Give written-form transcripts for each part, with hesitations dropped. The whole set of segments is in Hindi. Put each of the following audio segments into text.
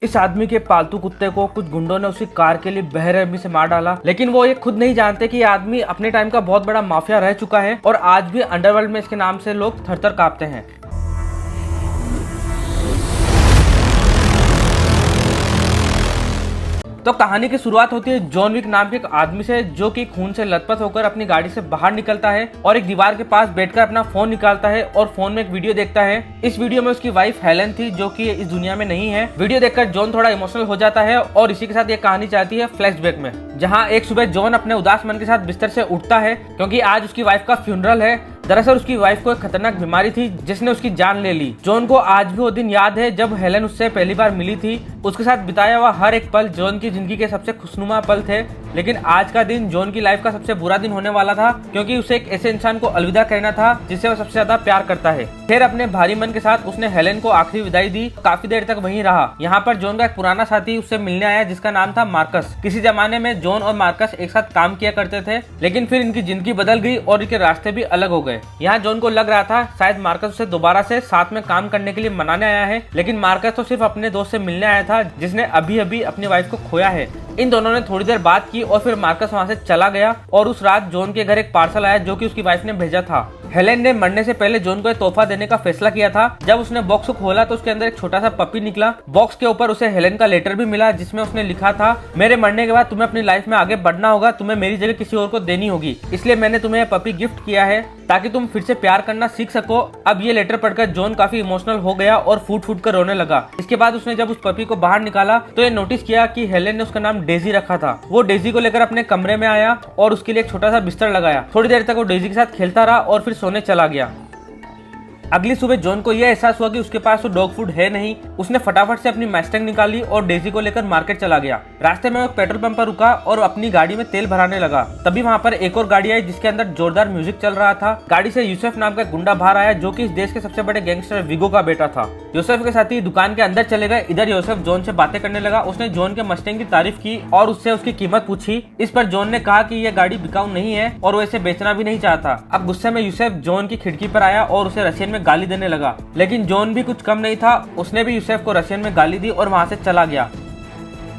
इस आदमी के पालतू कुत्ते को कुछ गुंडों ने उसकी कार के लिए बेरहमी से मार डाला, लेकिन वो ये खुद नहीं जानते कि ये आदमी अपने टाइम का बहुत बड़ा माफिया रह चुका है और आज भी अंडरवर्ल्ड में इसके नाम से लोग थर थर कांपते हैं। तो कहानी की शुरुआत होती है जॉन विक नाम के एक आदमी से, जो कि खून से लथपथ होकर अपनी गाड़ी से बाहर निकलता है और एक दीवार के पास बैठकर अपना फोन निकालता है और फोन में एक वीडियो देखता है। इस वीडियो में उसकी वाइफ हेलन थी, जो कि इस दुनिया में नहीं है। वीडियो देखकर जॉन थोड़ा इमोशनल हो जाता है और इसी के साथ ये कहानी चाहती है फ्लैशबैक में, जहाँ एक सुबह जॉन अपने उदास मन के साथ बिस्तर से उठता है क्योंकि आज उसकी वाइफ का फ्यूनरल है। दरअसल उसकी वाइफ को एक खतरनाक बीमारी थी जिसने उसकी जान ले ली। जॉन को आज भी वो दिन याद है जब हेलन उससे पहली बार मिली थी। उसके साथ बिताया हुआ हर एक पल जॉन की जिंदगी के सबसे खुशनुमा पल थे, लेकिन आज का दिन जॉन की लाइफ का सबसे बुरा दिन होने वाला था क्योंकि उसे एक ऐसे इंसान को अलविदा कहना था जिससे वो सबसे ज्यादा प्यार करता है। फिर अपने भारी मन के साथ उसने हेलन को आखिरी विदाई दी। काफी देर तक वहीं रहा। यहाँ पर जॉन का एक पुराना साथी उससे मिलने आया जिसका नाम था मार्कस। किसी जमाने में जॉन और मार्कस एक साथ काम किया करते थे, लेकिन फिर इनकी जिंदगी बदल गई और इनके रास्ते भी अलग हो गए। यहाँ जॉन को लग रहा था शायद मार्कस उसे दोबारा से साथ में काम करने के लिए मनाने आया है, लेकिन मार्कस तो सिर्फ अपने दोस्त से मिलने आया था जिसने अभी अभी अपनी वाइफ को खोया है। इन दोनों ने थोड़ी देर बात की और फिर मार्कस वहां से चला गया और उस रात जॉन के घर एक पार्सल आया जो कि उसकी वाइफ ने भेजा था। हेलेन ने मरने से पहले जॉन को एक तोहफा देने का फैसला किया था। जब उसने बॉक्स को खोला तो उसके अंदर एक छोटा सा पपी निकला। बॉक्स के ऊपर उसे हेलेन का लेटर भी मिला जिसमें उसने लिखा था, मेरे मरने के बाद तुम्हें अपनी लाइफ में आगे बढ़ना होगा, तुम्हें मेरी जगह किसी और को देनी होगी, इसलिए मैंने तुम्हें यह पपी गिफ्ट किया है ताकि तुम फिर से प्यार करना सीख सको। अब ये लेटर पढ़कर जॉन काफी इमोशनल हो गया और फूट फूट कर रोने लगा। इसके बाद उसने जब उस पपी को बाहर निकाला तो ये नोटिस किया कि हेलेन ने उसका नाम डेजी रखा था। वो डेजी को लेकर अपने कमरे में आया और उसके लिए एक छोटा सा बिस्तर लगाया। थोड़ी देर तक वो डेजी के साथ खेलता रहा और फिर सोने चला गया। अगली सुबह जॉन को यह एहसास हुआ कि उसके पास तो डॉग फूड है नहीं। उसने फटाफट से अपनी मैस्टैंग निकाली और डेजी को लेकर मार्केट चला गया। रास्ते में वो एक पेट्रोल पंप पर रुका और अपनी गाड़ी में तेल भराने लगा। तभी वहां पर एक और गाड़ी आई जिसके अंदर जोरदार म्यूजिक चल रहा था। गाड़ी से यूसुफ नाम का गुंडा बाहर आया जो कि इस देश के सबसे बड़े गैंगस्टर विगो का बेटा था। यूसुफ के साथ ही दुकान के अंदर चले गए। इधर यूसुफ जॉन से बातें करने लगा। उसने जॉन के मस्टैंग की तारीफ की और उससे उसकी कीमत पूछी। इस पर जॉन ने कहा कि यह गाड़ी बिकाऊ नहीं है और वो इसे बेचना भी नहीं चाहता। अब गुस्से में यूसुफ जॉन की खिड़की पर आया और उसे रशियन में गाली देने लगा, लेकिन जॉन भी कुछ कम नहीं था। उसने भी यूसुफ को रशियन में गाली दी और वहां से चला गया।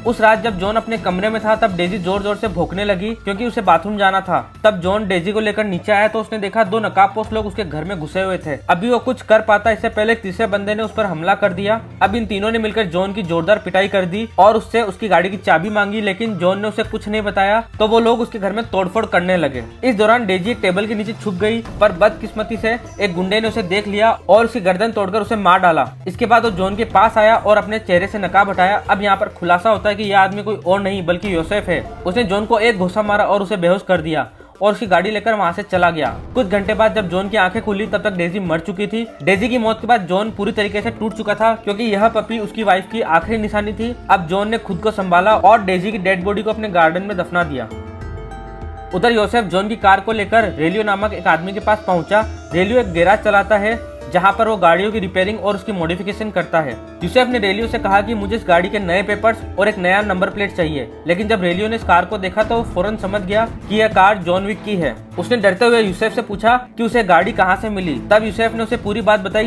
उस रात जब जॉन अपने कमरे में था तब डेजी जोर जोर से भौंकने लगी क्योंकि उसे बाथरूम जाना था। तब जॉन डेजी को लेकर नीचे आया तो उसने देखा दो नकाबपोश लोग उसके घर में घुसे हुए थे। अभी वो कुछ कर पाता इससे पहले तीसरे बंदे ने उस पर हमला कर दिया। अब इन तीनों ने मिलकर जॉन की जोरदार पिटाई कर दी और उससे उसकी गाड़ी की चाबी मांगी, लेकिन जॉन ने उसे कुछ नहीं बताया तो वो लोग उसके घर में तोड़फोड़ करने लगे। इस दौरान डेजी एक टेबल के नीचे छुप गई, पर बदकिस्मती से एक गुंडे ने उसे देख लिया और उसकी गर्दन तोड़कर उसे मार डाला। इसके बाद वो जॉन के पास आया और अपने चेहरे से नकाब हटाया। अब यहाँ पर खुलासा होता है कि यह आदमी कोई और नहीं बल्कि यूसुफ है। उसने जॉन को एक घूंसा मारा और उसे बेहोश कर दिया और उसकी गाड़ी लेकर वहां से चला गया। कुछ घंटे बाद जब जॉन की आंखें खुली तब तक डेजी मर चुकी थी। डेजी की मौत के बाद जॉन पूरी तरीके से टूट चुका था क्योंकि यह पपी उसकी वाइफ की आखिरी निशानी थी। अब जॉन ने खुद को संभाला और डेजी की डेड बॉडी को अपने गार्डन में दफना दिया। उधर यूसुफ जॉन की कार को लेकर रेलियो नामक एक आदमी के पास पहुंचा। रेलियो एक गैराज चलाता है जहां पर वो गाड़ियों की रिपेयरिंग और उसकी मॉडिफिकेशन करता है। यूसुफ ने रेलियो से कहा कि मुझे इस गाड़ी के नए पेपर्स और एक नया नंबर प्लेट चाहिए, लेकिन जब रेलियो ने इस कार को देखा तो वो फौरन समझ गया कि यह कार जॉन विक की है। उसने डरते हुए यूसुफ से पूछा कि उसे गाड़ी कहां से मिली। तब यूसुफ ने उसे पूरी बात बताई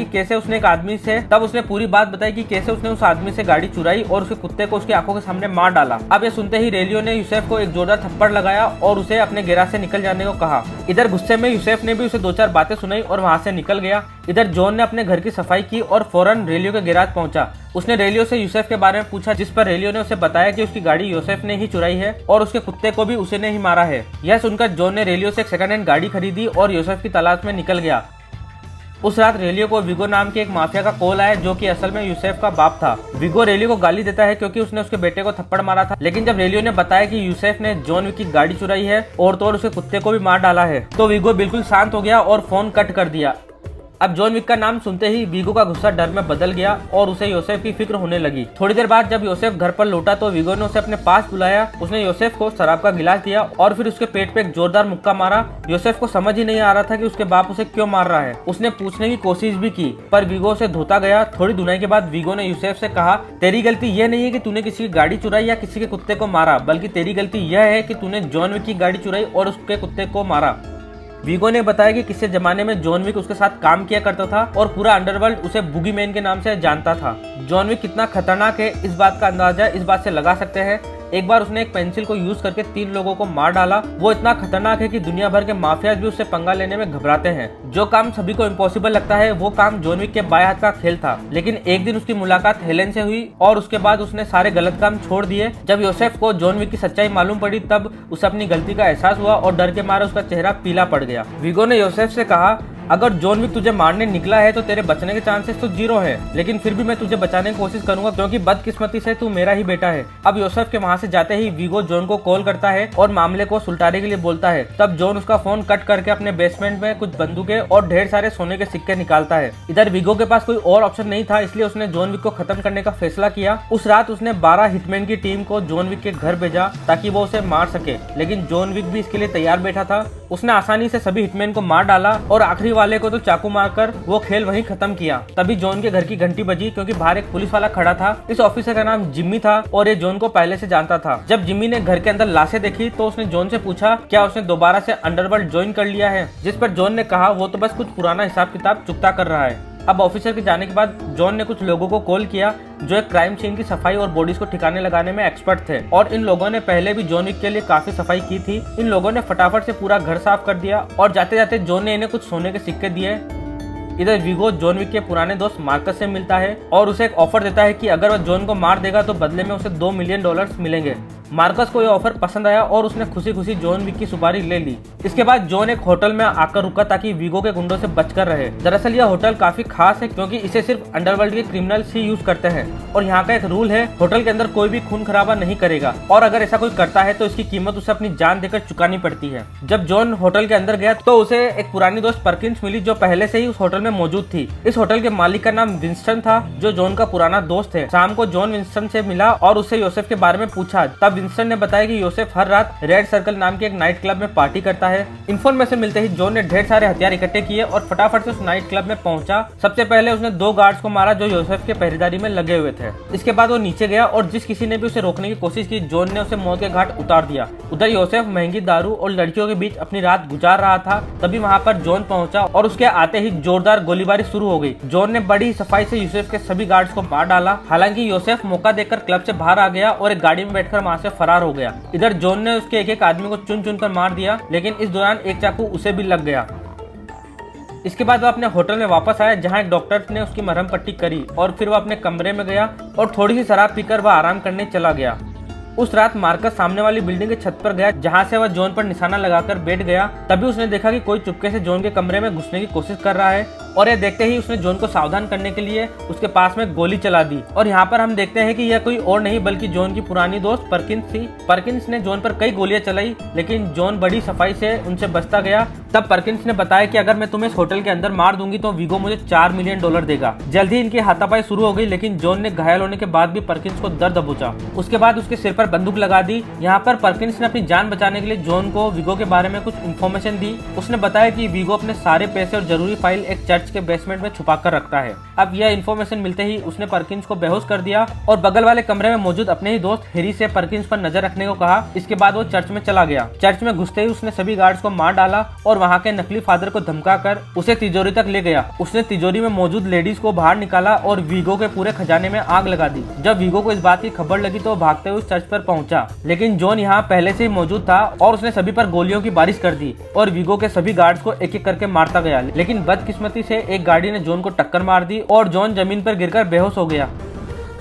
कि कैसे उसने उस आदमी से गाड़ी चुराई और उसके कुत्ते को उसकी आंखों के सामने मार डाला। अब ये सुनते ही रेलियो ने यूसुफ को एक जोरदार थप्पड़ लगाया और उसे अपने गैराज से निकल जाने को कहा। इधर गुस्से में यूसुफ ने भी उसे दो चार बातें सुनाई और वहां से निकल गया। इधर जॉन ने अपने घर की सफाई की और फौरन रेलियो के गैराज पहुंचा। उसने रेलियो से यूसुफ के बारे में पूछा, जिस पर रेलियो ने उसे बताया कि उसकी गाड़ी यूसुफ ने ही चुराई है और उसके कुत्ते को भी उसी ने ही मारा है। यह सुनकर जॉन ने रेलियो से एक सेकंड हैंड गाड़ी खरीदी और यूसुफ की तलाश में निकल गया। उस रात रेलियो को विगो नाम के एक माफिया का कॉल आया जो कि असल में यूसुफ का बाप था। विगो रेलियो को गाली देता है क्योंकि उसने उसके बेटे को थप्पड़ मारा था, लेकिन जब रेलियो ने बताया कि यूसुफ ने जॉन विक की गाड़ी चुराई है और तो उसके कुत्ते को भी मार डाला है तो विगो बिल्कुल शांत हो गया और फोन कट कर दिया। अब जॉन विक का नाम सुनते ही विगो का गुस्सा डर में बदल गया और उसे यूसुफ की फिक्र होने लगी। थोड़ी देर बाद जब यूसुफ घर पर लौटा तो विगो ने उसे अपने पास बुलाया। उसने यूसुफ को शराब का गिलास दिया और फिर उसके पेट पे एक जोरदार मुक्का मारा। यूसुफ को समझ ही नहीं आ रहा था कि उसके बाप उसे क्यों मार रहा है। उसने पूछने की कोशिश भी की पर विगो से धोता गया। थोड़ी धुनाई के बाद विगो ने यूसुफ से कहा, तेरी गलती यह नहीं है कि तूने किसी की गाड़ी चुराई या किसी के कुत्ते को मारा, बल्कि तेरी गलती यह है कि तूने जॉन विक की गाड़ी चुराई और उसके कुत्ते को मारा। वीगो ने बताया कि किसी जमाने में जॉन विक उसके साथ काम किया करता था और पूरा अंडरवर्ल्ड उसे बुगी मैन के नाम से जानता था। जॉन विक कितना खतरनाक है इस बात का अंदाजा इस बात से लगा सकते हैं। एक बार उसने एक पेंसिल को यूज करके 3 लोगों को मार डाला। वो इतना खतरनाक है कि दुनिया भर के माफियाज भी उससे पंगा लेने में घबराते हैं। जो काम सभी को इम्पॉसिबल लगता है वो काम जॉन विक के बाएं हाथ का खेल था। लेकिन एक दिन उसकी मुलाकात हेलेन से हुई और उसके बाद उसने सारे गलत काम छोड़ दिए। जब योसेफ को जॉन विक की सच्चाई मालूम पड़ी तब उसे अपनी गलती का एहसास हुआ और डर के मारे उसका चेहरा पीला पड़ गया। वीगो ने योसेफ से कहा, अगर जॉन विक तुझे मारने निकला है तो तेरे बचने के चांसेस तो 0 है, लेकिन फिर भी मैं तुझे बचाने की कोशिश करूंगा क्योंकि बदकिस्मती से तू मेरा ही बेटा है। अब योसेफ के वहां से जाते ही वीगो जॉन को कॉल करता है और मामले को सुलटाने के लिए बोलता है। तब जॉन उसका फोन कट करके अपने बेसमेंट में कुछ बंदूकें और ढेर सारे सोने के सिक्के निकालता है। इधर वीगो के पास कोई और ऑप्शन नहीं था, इसलिए उसने जॉन विक को खत्म करने का फैसला किया। उस रात उसने 12 हिटमैन की टीम को जॉन विक के घर भेजा ताकि वो उसे मार सके, लेकिन जॉन विक भी इसके लिए तैयार बैठा था। उसने आसानी से सभी हिटमैन को मार डाला और आखिरी वाले को तो चाकू मारकर वो खेल वहीं खत्म किया। तभी जॉन के घर की घंटी बजी क्योंकि बाहर एक पुलिस वाला खड़ा था। इस ऑफिसर का नाम जिम्मी था और ये जॉन को पहले से जानता था। जब जिम्मी ने घर के अंदर लाशें देखी तो उसने जॉन से पूछा क्या उसने दोबारा से अंडरवर्ल्ड ज्वाइन कर लिया है, जिस पर जॉन ने कहा वो तो बस कुछ पुराना हिसाब किताब चुकता कर रहा है। अब ऑफिसर के जाने के बाद जॉन ने कुछ लोगों को कॉल किया जो एक क्राइम सीन की सफाई और बॉडीज को ठिकाने लगाने में एक्सपर्ट थे और इन लोगों ने पहले भी जॉन विक के लिए काफी सफाई की थी। इन लोगों ने फटाफट से पूरा घर साफ कर दिया और जाते जाते जॉन ने इन्हें कुछ सोने के सिक्के दिए। इधर वीगो जॉन विक के पुराने दोस्त मार्कस से मिलता है और उसे एक ऑफर देता है कि अगर वह जॉन को मार देगा तो बदले में उसे $2 मिलियन मिलेंगे। मार्कस को यह ऑफर पसंद आया और उसने खुशी खुशी जॉन विक की सुपारी ले ली। इसके बाद जॉन एक होटल में आकर रुका ताकि वीगो के गुंडों से बचकर रहे। दरअसल यह होटल काफी खास है क्योंकि इसे सिर्फ अंडरवर्ल्ड के क्रिमिनल्स ही यूज करते हैं और यहाँ का एक रूल है, होटल के अंदर कोई भी खून खराबा नहीं करेगा और अगर ऐसा कोई करता है तो इसकी कीमत उसे अपनी जान देकर चुकानी पड़ती है। जब जॉन होटल के अंदर गया तो उसे एक पुरानी दोस्त परकिंस मिली जो पहले से ही उस होटल में मौजूद थी। इस होटल के मालिक का नाम विंस्टन था जो जॉन का पुराना दोस्त है। शाम को जॉन विंस्टन से मिला और उससे योसेफ के बारे में पूछा। तब विंस्टन ने बताया कि योसेफ हर रात रेड सर्कल नाम के एक नाइट क्लब में पार्टी करता है। इन्फॉर्मेशन मिलते ही जॉन ने ढेर सारे हथियार इकट्ठे किए और फटाफट से उस नाइट क्लब में पहुंचा। सबसे पहले उसने 2 गार्ड्स को मारा जो योसेफ के पहरेदारी में लगे हुए थे। इसके बाद वो नीचे गया और जिस किसी ने भी उसे रोकने की कोशिश की जॉन ने उसे मौत के घाट उतार दिया। उधर योसेफ महंगी दारू और लड़कियों के बीच अपनी रात गुजार रहा था। तभी वहाँ पर जॉन पहुंचा और उसके आते ही जोरदार गोलीबारी शुरू हो गई। जॉन ने बड़ी सफाई से योसेफ के सभी गार्ड्स को मार डाला। हालांकि योसेफ मौका देखकर क्लब से बाहर आ गया और एक गाड़ी में बैठकर वहाँ से फरार हो गया। इधर जॉन ने उसके एक आदमी को चुन चुन कर मार दिया, लेकिन इस दौरान एक चाकू उसे भी लग गया। इसके बाद वह अपने होटल में वापस आया जहां एक डॉक्टर ने उसकी मरहम पट्टी करी और फिर वह अपने कमरे में गया और थोड़ी सी शराब पीकर वह आराम करने चला गया। उस रात मार्कस सामने वाली बिल्डिंग के छत पर गया जहां से वह जॉन पर निशाना लगाकर बैठ गया। तभी उसने देखा कि कोई चुपके से जॉन के कमरे में घुसने की कोशिश कर रहा है और यह देखते ही उसने जॉन को सावधान करने के लिए उसके पास में गोली चला दी। और यहाँ पर हम देखते हैं कि यह कोई और नहीं बल्कि जॉन की पुरानी दोस्त परकिंस थी। परकिंस ने जॉन पर कई गोलियां चलाई लेकिन जॉन बड़ी सफाई से उनसे बचता गया। तब परकिंस ने बताया कि अगर मैं तुम्हें इस होटल के अंदर मार दूंगी तो वीगो मुझे $4 मिलियन देगा। जल्द ही इनकी हाथापाई शुरू हो गई लेकिन जॉन ने घायल होने के बाद भी परकिंस को दर्द दबोचा। उसके बाद उसके सिर पर बंदूक लगा दी। यहाँ पर परकिंस ने अपनी जान बचाने के लिए जॉन को वीगो के बारे में कुछ इन्फॉर्मेशन दी। उसने बताया कि वीगो अपने सारे पैसे और जरूरी फाइल एक चर्च के बेसमेंट में छुपा कर रखता है। अब यह इन्फॉर्मेशन मिलते ही उसने परकिंस को बेहोश कर दिया और बगल वाले कमरे में मौजूद अपने ही दोस्त हैरी से परकिंस पर नजर रखने को कहा। इसके बाद वो चर्च में चला गया। चर्च में घुसते ही उसने सभी गार्ड्स को मार डाला और वहाँ के नकली फादर को धमकाकर उसे तिजोरी तक ले गया। उसने तिजोरी में मौजूद लेडीज को बाहर निकाला और वीगो के पूरे खजाने में आग लगा दी। जब वीगो को इस बात की खबर लगी तो भागते हुए चर्च पर पहुंचा, लेकिन जॉन यहाँ पहले से ही मौजूद था और उसने सभी पर गोलियों की बारिश कर दी और वीगो के सभी गार्ड्स को एक एक करके मारता गया। लेकिन बदकिस्मती से एक गाड़ी ने जॉन को टक्कर मार दी और जॉन जमीन पर गिरकर बेहोश हो गया।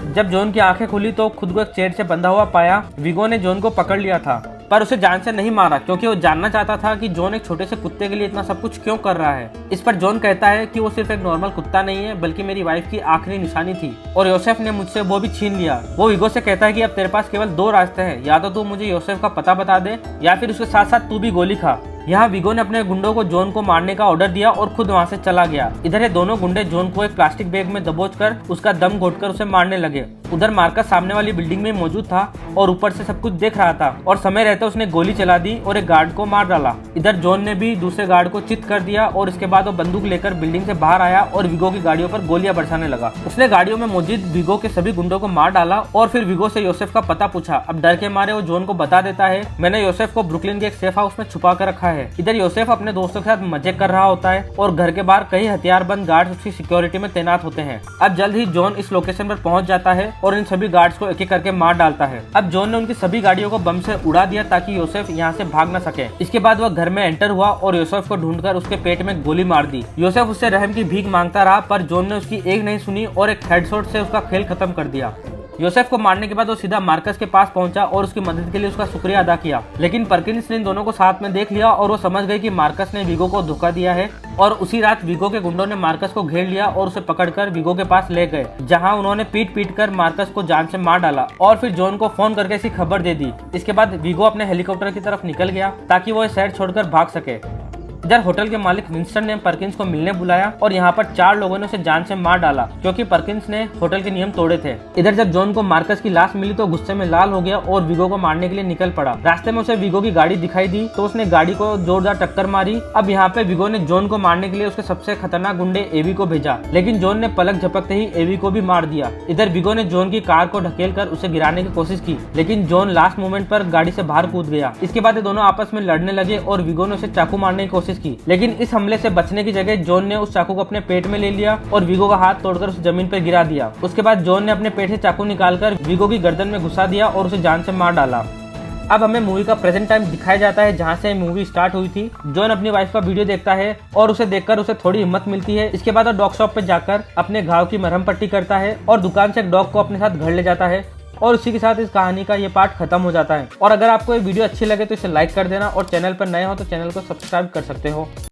जब जॉन की आंखें खुली तो खुद को एक चेयर से बंधा हुआ पाया। वीगो ने जॉन को पकड़ लिया था पर उसे जान से नहीं मारा क्योंकि वो जानना चाहता था कि जॉन एक छोटे से कुत्ते के लिए इतना सब कुछ क्यों कर रहा है। इस पर जॉन कहता है कि वो सिर्फ एक नॉर्मल कुत्ता नहीं है बल्कि मेरी वाइफ की आखिरी निशानी थी और योसेफ ने मुझसे वो भी छीन लिया। वो वीगो से कहता है कि अब तेरे पास केवल 2 रास्ते हैं, या तो तू मुझे योसेफ का पता बता दे या फिर उसके साथ साथ तू भी गोली खा। यहाँ वीगो ने अपने गुंडों को जॉन को मारने का ऑर्डर दिया और खुद वहाँ से चला गया। इधर ये दोनों गुंडे जॉन को एक प्लास्टिक बैग में दबोचकर उसका दम घोटकर उसे मारने लगे। उधर मार्कस सामने वाली बिल्डिंग में मौजूद था और ऊपर से सब कुछ देख रहा था और समय रहते उसने गोली चला दी और एक गार्ड को मार डाला। इधर जॉन ने भी दूसरे गार्ड को चित कर दिया और इसके बाद वो बंदूक लेकर बिल्डिंग से बाहर आया और विगो की गाड़ियों पर गोलियां बरसाने लगा। उसने गाड़ियों में मौजूद विगो के सभी गुंडों को मार डाला और फिर विगो से योसेफ का पता पूछा। अब डर के मारे वो जॉन को बता देता है, मैंने योसेफ को ब्रुकलिन के एक सेफ हाउस में छुपा कर रखा है। इधर योसेफ अपने दोस्तों के साथ मजे कर रहा होता है और घर के बाहर कई हथियारबंद गार्ड्स उसकी सिक्योरिटी में तैनात होते हैं। अब जल्द ही जॉन इस लोकेशन पर पहुंच जाता है और इन सभी गार्ड्स को एक एक करके मार डालता है। अब जॉन ने उनकी सभी गाड़ियों को बम से उड़ा दिया ताकि योसेफ यहाँ से भाग न सके। इसके बाद वह घर में एंटर हुआ और योसेफ को ढूंढकर उसके पेट में गोली मार दी। योसेफ उससे रहम की भीख मांगता रहा पर जॉन ने उसकी एक नहीं सुनी और एक हेडशॉट से उसका खेल खत्म कर दिया। योसेफ को मारने के बाद वो सीधा मार्कस के पास पहुंचा और उसकी मदद के लिए उसका शुक्रिया अदा किया। लेकिन परकिंस ने इन दोनों को साथ में देख लिया और वो समझ गई कि मार्कस ने विगो को धोखा दिया है और उसी रात विगो के गुंडों ने मार्कस को घेर लिया और उसे पकड़कर विगो के पास ले गए, जहां उन्होंने पीट कर मार्कस को जान से मार डाला और फिर जॉन को फोन करके इसकी खबर दे दी। इसके बाद विगो अपने हेलीकॉप्टर की तरफ निकल गया ताकि वो शहर छोड़कर भाग सके। इधर होटल के मालिक विंस्टन ने परकिंस को मिलने बुलाया और यहाँ पर 4 लोगों ने उसे जान से मार डाला क्योंकि परकिंस ने होटल के नियम तोड़े थे। इधर जब जॉन को मार्कस की लाश मिली तो गुस्से में लाल हो गया और विगो को मारने के लिए निकल पड़ा। रास्ते में उसे विगो की गाड़ी दिखाई दी तो उसने गाड़ी को जोरदार टक्कर मारी। अब यहाँ पे विगो ने जॉन को मारने के लिए उसके सबसे खतरनाक गुंडे एवी को भेजा, लेकिन जॉन ने पलक झपकते ही एवी को भी मार दिया। इधर विगो ने जॉन की कार को ढकेल कर उसे गिराने की कोशिश की, लेकिन जॉन लास्ट मोमेंट पर गाड़ी से बाहर कूद गया। इसके बाद ये दोनों आपस में लड़ने लगे और विगो ने उसे चाकू मारने की कोशिश की, लेकिन इस हमले से बचने की जगह जॉन ने उस चाकू को अपने पेट में ले लिया और विगो का हाथ तोड़कर उसे जमीन पर गिरा दिया। उसके बाद जॉन ने अपने पेट से चाकू निकालकर विगो की गर्दन में घुसा दिया और उसे जान से मार डाला। अब हमें मूवी का प्रेजेंट टाइम दिखाया जाता है जहां से मूवी स्टार्ट हुई थी। जॉन अपनी वाइफ का वीडियो देखता है और उसे देखकर उसे थोड़ी हिम्मत मिलती है। इसके बाद वो डॉग शॉप पे जाकर अपने घाव की मरहम पट्टी करता है और दुकान से एक डॉग को अपने साथ घर ले जाता है और उसी के साथ इस कहानी का ये पार्ट खत्म हो जाता है। और अगर आपको ये वीडियो अच्छी लगे तो इसे लाइक कर देना और चैनल पर नए हो तो चैनल को सब्सक्राइब कर सकते हो।